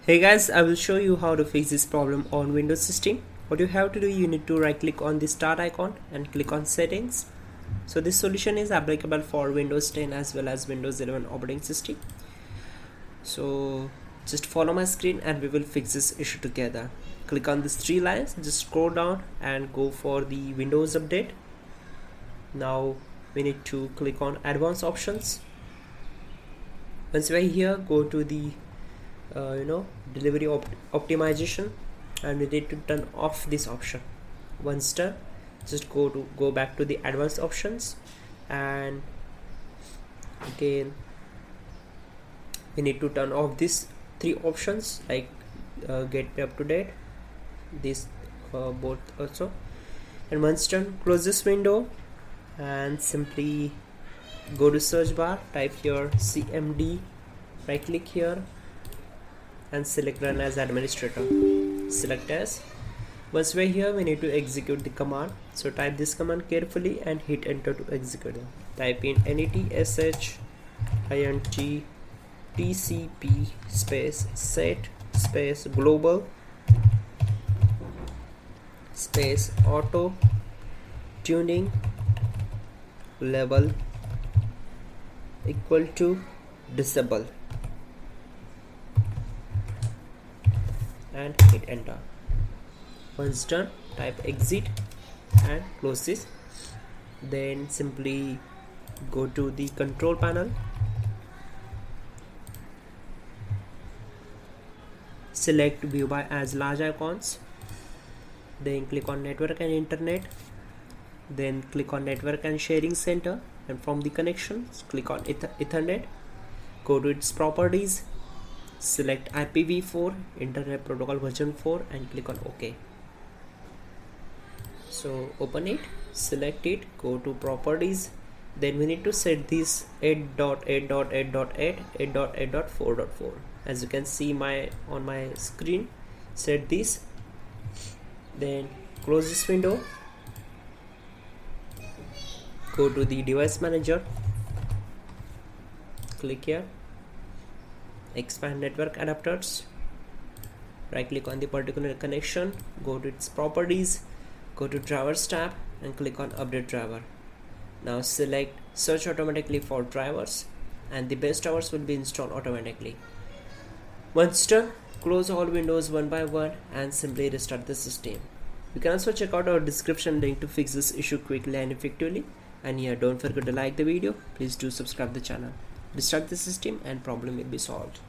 Hey guys, I will show you how to fix this problem on Windows system. What you have to do, you need to right click on the start icon and click on settings. So this solution is applicable for Windows 10 as well as Windows 11 operating system. So just follow my screen and we will fix this issue together. Click on these three lines, just scroll down and go for the Windows update. Now we need to click on advanced options. Once we're here, go to the delivery optimization, and we need to turn off this option. Once done, just go back to the advanced options, and again we need to turn off these three options like get me up to date, this both also. And once done, close this window and simply go to search bar, type here cmd, right click here and select run as administrator. Select as. Once we're here, we need to execute the command. So type this command carefully and hit enter to execute it. Type in netsh int tcp space set space global space auto tuning level equal to disable and hit enter. Once done, type exit and close this. Then simply go to the control panel, select view by as large icons, then click on network and internet, then click on network and sharing center, and from the connections click on Ethernet, go to its properties, select IPv4 Internet Protocol version 4 and click on OK. So open it, select it, go to properties, then we need to set this 8.8.8.8 as you can see on my screen. Set this, then close this window, go to the device manager, click here, expand network adapters, right click on the particular connection, go to its properties, go to drivers tab and click on update driver. Now select search automatically for drivers and the best drivers will be installed automatically. Once done, close all windows one by one and simply restart the system. You can also check out our description link to fix this issue quickly and effectively. And here, don't forget to like the video. Please do subscribe the channel. Restart the system and problem will be solved.